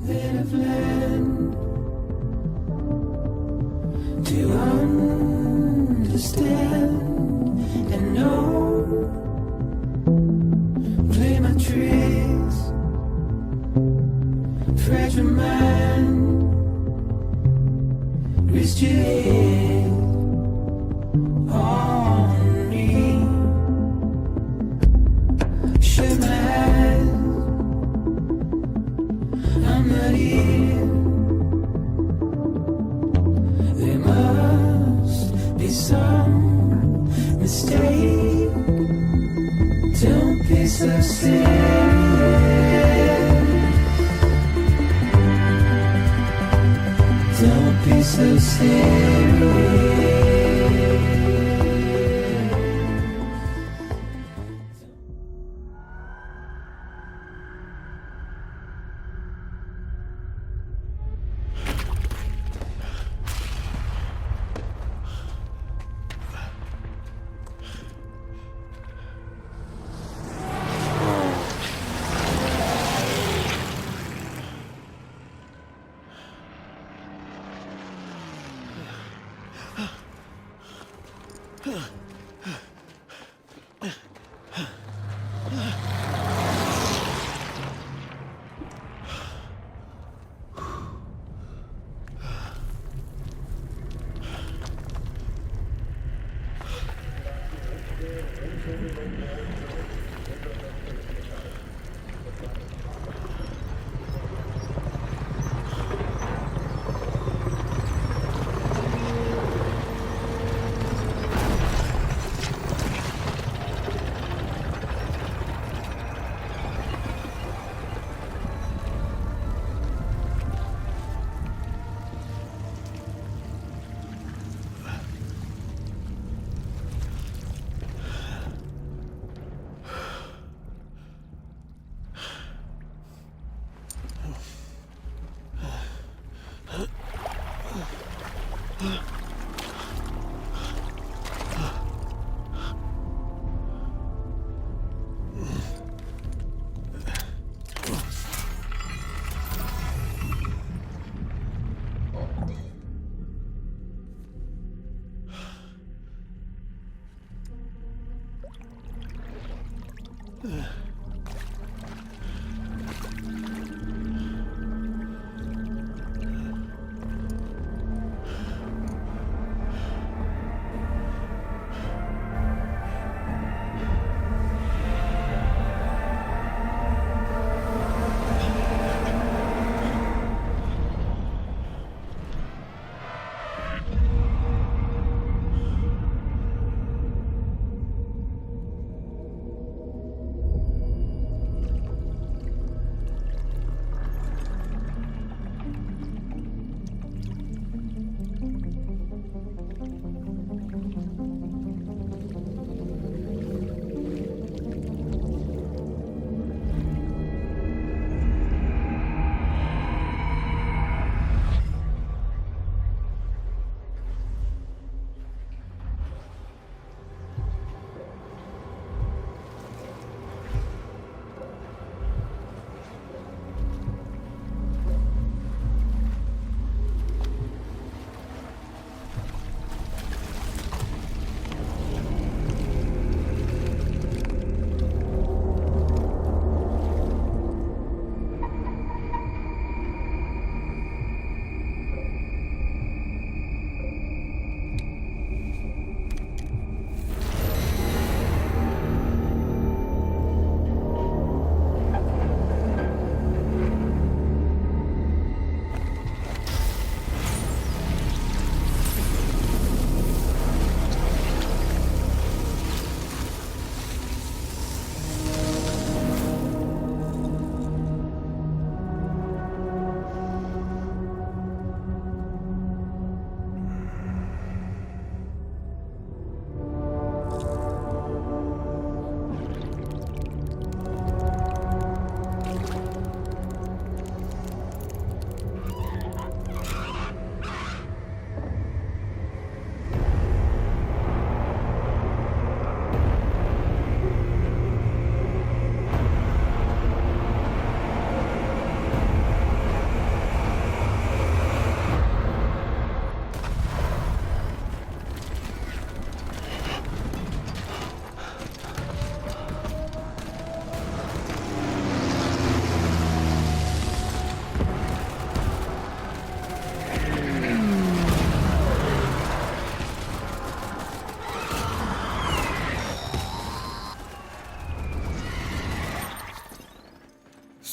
That I've learned to understand and know, play my tricks, fragile mind, risk your head on me, shut my eyes, I'm not here. There must be some mistake. Don't be so serious. Don't be so serious.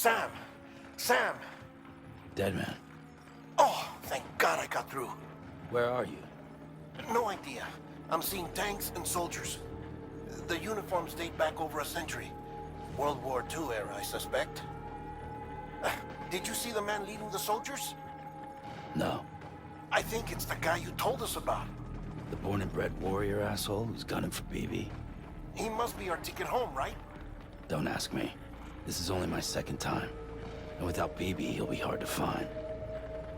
Sam! Sam! Dead man. Oh, thank God I got through. Where are you? No idea. I'm seeing tanks and soldiers. The uniforms date back over a century. World War II era, I suspect. Did you see the man leading the soldiers? No. I think it's the guy you told us about. The born and bred warrior asshole who's gunning for BB? He must be our ticket home, right? Don't ask me. This is only my second time. And without BB, he'll be hard to find.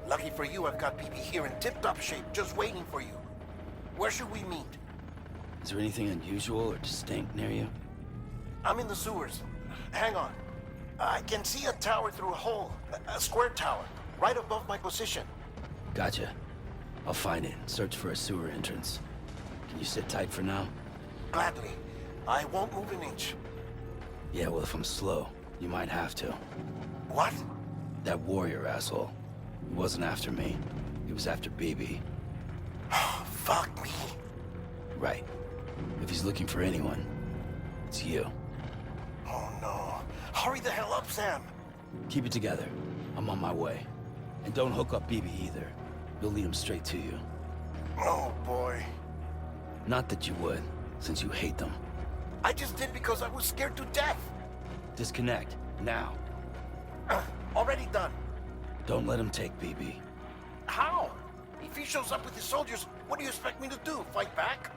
Lucky for you, I've got BB here in tip-top shape, just waiting for you. Where should we meet? Is there anything unusual or distinct near you? I'm in the sewers. Hang on. I can see a tower through a hole. A square tower, right above my position. Gotcha. I'll find it and search for a sewer entrance. Can you sit tight for now? Gladly. I won't move an inch. Yeah, well, if I'm slow, you might have to. What? That warrior asshole. He wasn't after me. He was after BB. Fuck me. Right. If he's looking for anyone, it's you. Oh no. Hurry the hell up, Sam. Keep it together. I'm on my way. And don't hook up BB either. You'll lead him straight to you. Oh boy. Not that you would, since you hate them. I just did because I was scared to death. Disconnect, now. Already done. Don't let him take BB. How? If he shows up with his soldiers, what do you expect me to do? Fight back?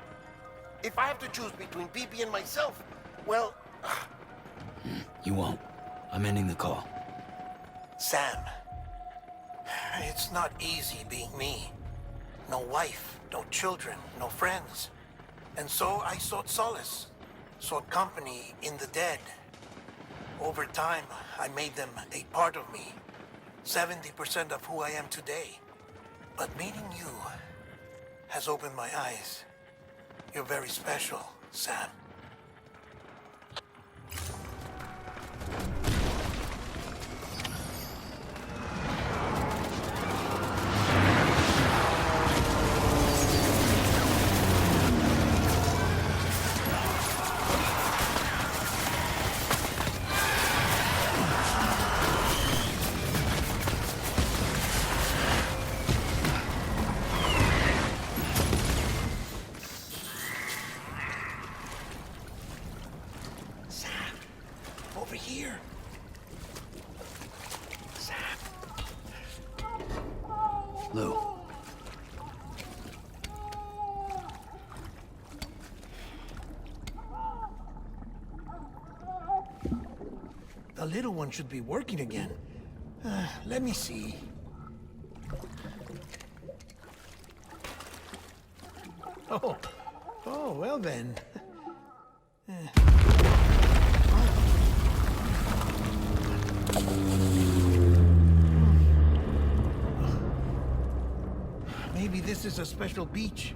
If I have to choose between BB and myself, well... You won't. I'm ending the call. Sam. It's not easy being me. No wife, no children, no friends. And so I sought solace. Sought company in the dead. Over time, I made them a part of me. 70% of who I am today. But meeting you has opened my eyes. You're very special, Sam. Over here. Sam. Lou. The little one should be working again. Let me see. Oh, well then. Maybe this is a special beach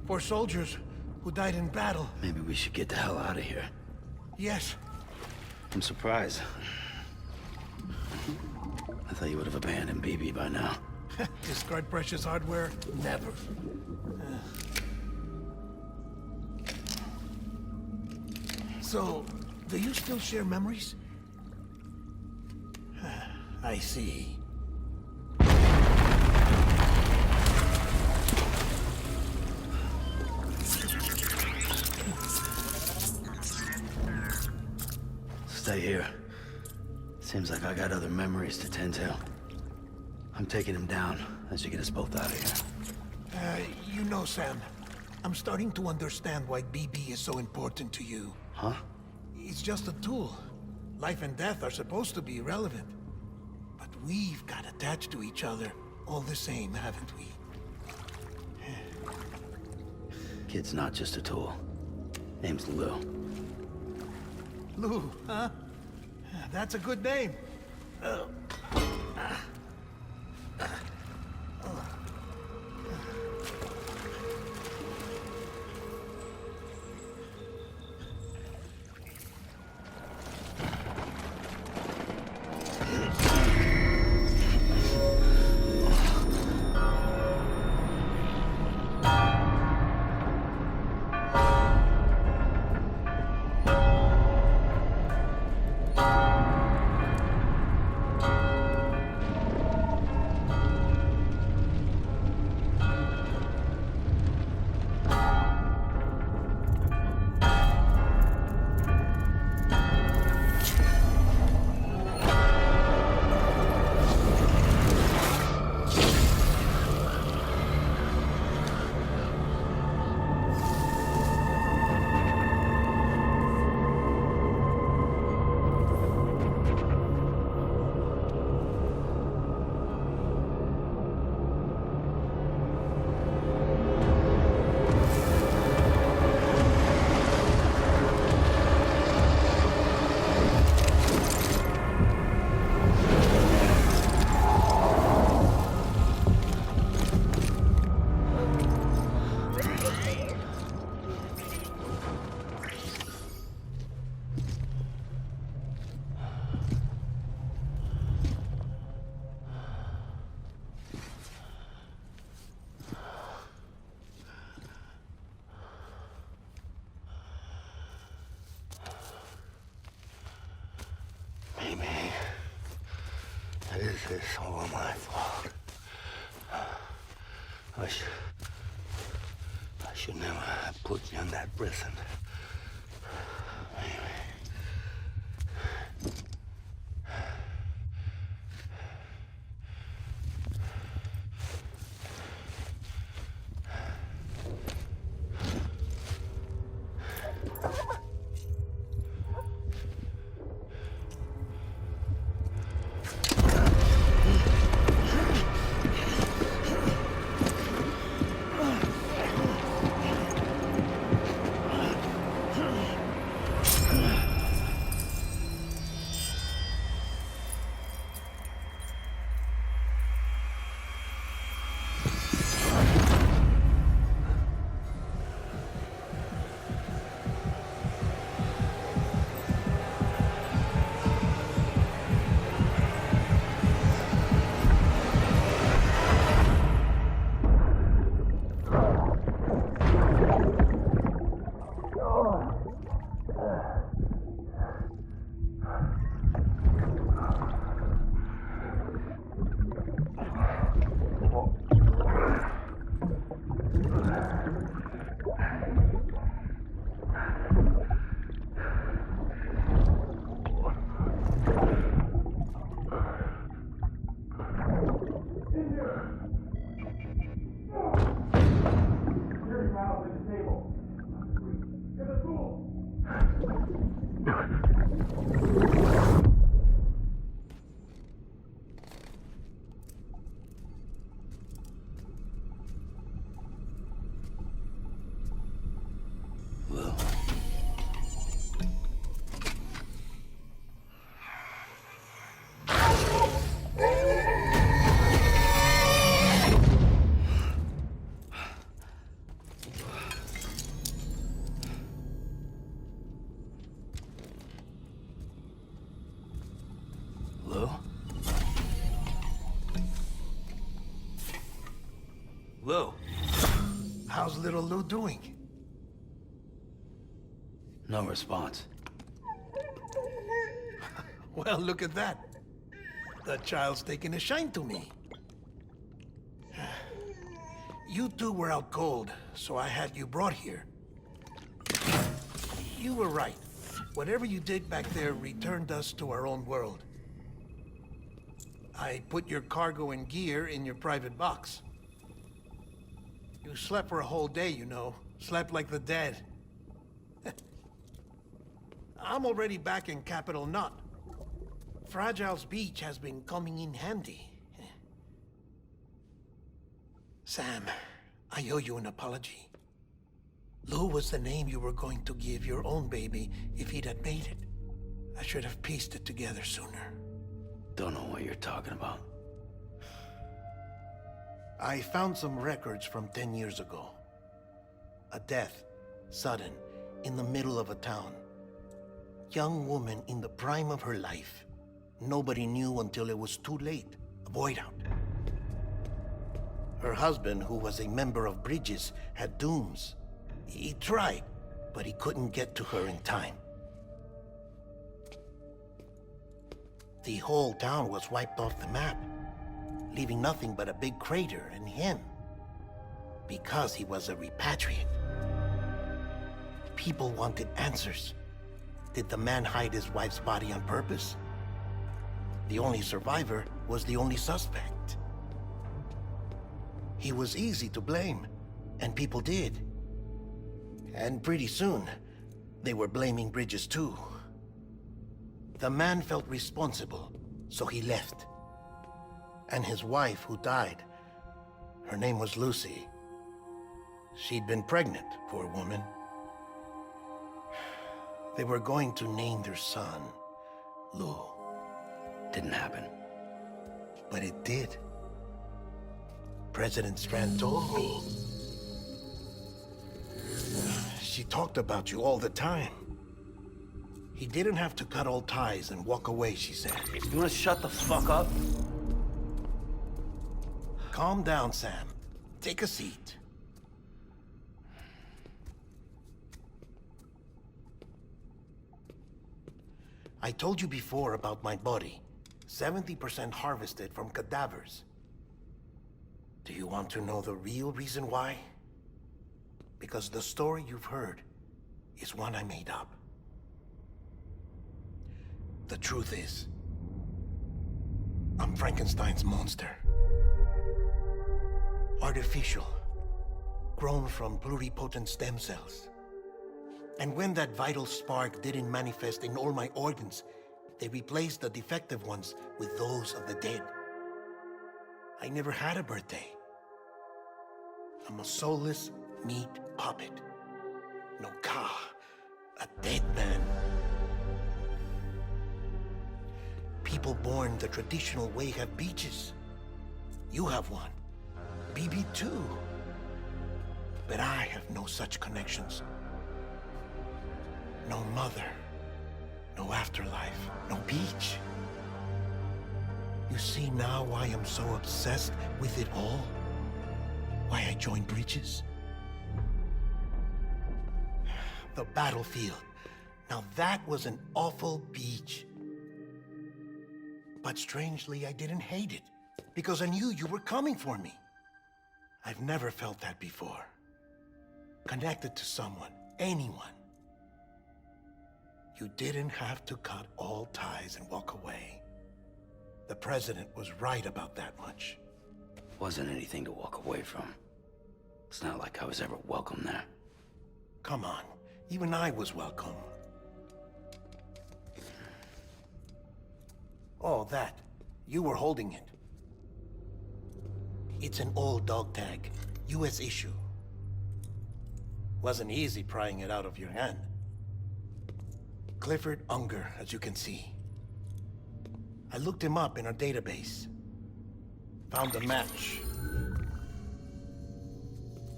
for soldiers who died in battle. Maybe we should get the hell out of here. Yes. I'm surprised. I thought you would have abandoned BB by now. Discard precious hardware? Never. So, do you still share memories? I see. Stay here. Seems like I got other memories to tend to. I'm taking him down as you get us both out of here. You know, Sam, I'm starting to understand why BB is so important to you. Huh? It's just a tool. Life and death are supposed to be irrelevant. But we've got attached to each other all the same, haven't we? Kid's not just a tool. Name's Lou. Lou, huh? That's a good name. It's all my fault. I should never have put you in that prison. Lou. How's little Lou doing? No response. Well, look at that. The child's taking a shine to me. You two were out cold, so I had you brought here. You were right. Whatever you did back there returned us to our own world. I put your cargo and gear in your private box. You slept for a whole day, you know. Slept like the dead. I'm already back in Capital Knot. Fragile's beach has been coming in handy. Sam, I owe you an apology. Lou was the name you were going to give your own baby if he'd had made it. I should have pieced it together sooner. Don't know what you're talking about. I found some records from 10 years ago. A death, sudden, in the middle of a town. Young woman in the prime of her life. Nobody knew until it was too late. A void out. Her husband, who was a member of Bridges, had dooms. He tried, but he couldn't get to her in time. The whole town was wiped off the map, leaving nothing but a big crater and him. Because he was a repatriate. People wanted answers. Did the man hide his wife's body on purpose? The only survivor was the only suspect. He was easy to blame, and people did. And pretty soon, they were blaming Bridges too. The man felt responsible, so he left. And his wife, who died, her name was Lucy. She'd been pregnant, poor woman. They were going to name their son Lou. Didn't happen. But it did. President Strand told me. She talked about you all the time. He didn't have to cut all ties and walk away, she said. You wanna shut the fuck up? Calm down, Sam. Take a seat. I told you before about my body. 70% harvested from cadavers. Do you want to know the real reason why? Because the story you've heard is one I made up. The truth is, I'm Frankenstein's monster. Artificial, grown from pluripotent stem cells. And when that vital spark didn't manifest in all my organs, they replaced the defective ones with those of the dead. I never had a birthday. I'm a soulless meat puppet. No Ka, a dead man. People born the traditional way have beaches. You have one. BB too. But I have no such connections. No mother. No afterlife. No beach. You see now why I'm so obsessed with it all? Why I joined Bridges? The battlefield. Now that was an awful beach. But strangely, I didn't hate it, because I knew you were coming for me. I've never felt that before. Connected to someone, anyone. You didn't have to cut all ties and walk away. The president was right about that much. Wasn't anything to walk away from. It's not like I was ever welcome there. Come on, even I was welcome. Oh, that. You were holding it. It's an old dog tag, US issue. Wasn't easy prying it out of your hand. Clifford Unger, as you can see. I looked him up in our database. Found a match.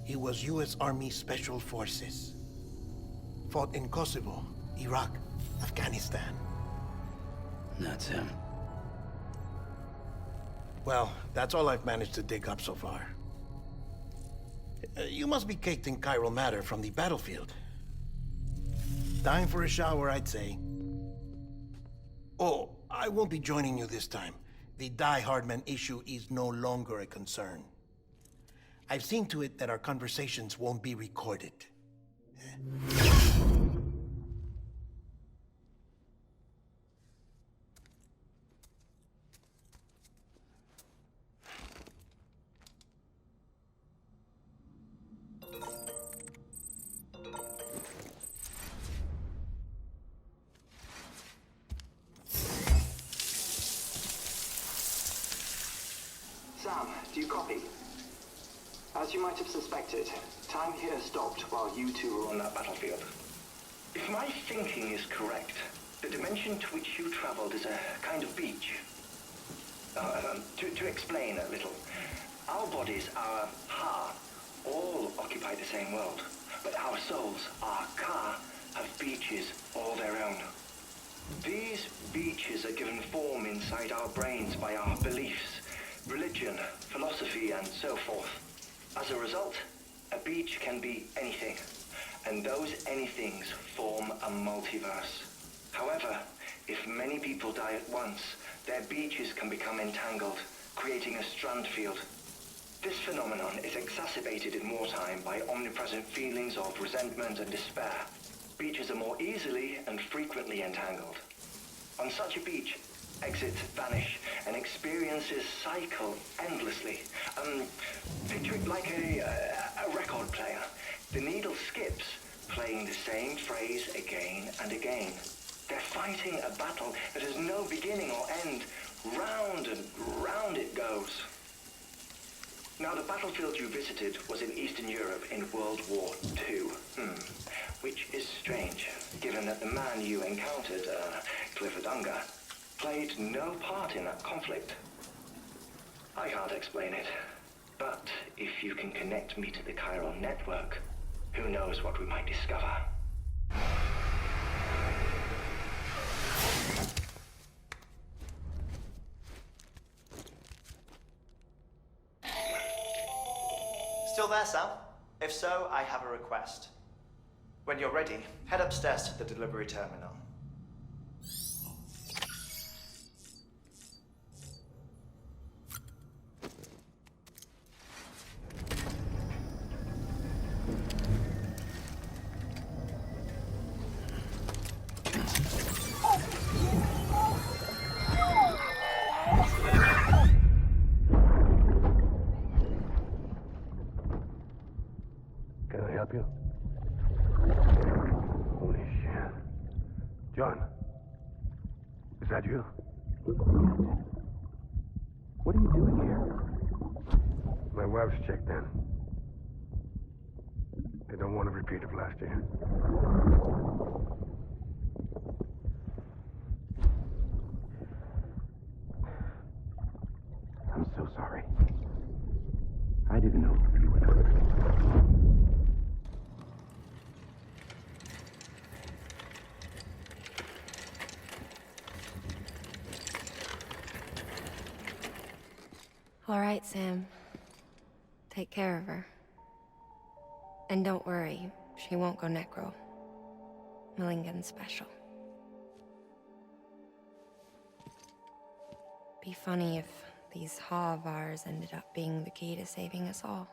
He was US Army Special Forces. Fought in Kosovo, Iraq, Afghanistan. That's him. Well, that's all I've managed to dig up so far. You must be caked in chiral matter from the battlefield. Time for a shower, I'd say. Oh, I won't be joining you this time. The Die Hardman issue is no longer a concern. I've seen to it that our conversations won't be recorded. Sam, do you copy? As you might have suspected, time here stopped while you two were on that battlefield. If my thinking is correct, the dimension to which you traveled is a kind of beach. To explain a little, our bodies, our Ha, all occupy the same world, but our souls, our Ka, have beaches all their own. These beaches are given form inside our brains by our beliefs, religion, philosophy, and so forth. As a result, a beach can be anything, and those anythings form a multiverse. However, if many people die at once, their beaches can become entangled, creating a strand field. This phenomenon is exacerbated in wartime by omnipresent feelings of resentment and despair. Beaches are more easily and frequently entangled. On such a beach, exits vanish and experiences cycle endlessly. Picture it like a record player. The needle skips, playing the same phrase again and again. They're fighting a battle that has no beginning or end. Round and round it goes. Now, the battlefield you visited was in Eastern Europe in World War II. Which is strange, given that the man you encountered, Clifford Unger, played no part in that conflict. I can't explain it, but if you can connect me to the chiral network, who knows what we might discover. Still there, Sam? If so, I have a request. When you're ready, head upstairs to the delivery terminal. Is that you? What are you doing here? My wife's checked in. They don't want a repeat of last year. I'm so sorry. I didn't know you were coming. All right, Sam. Take care of her. And don't worry, she won't go necro. Millingen's special. Be funny if these Ha of ours ended up being the key to saving us all.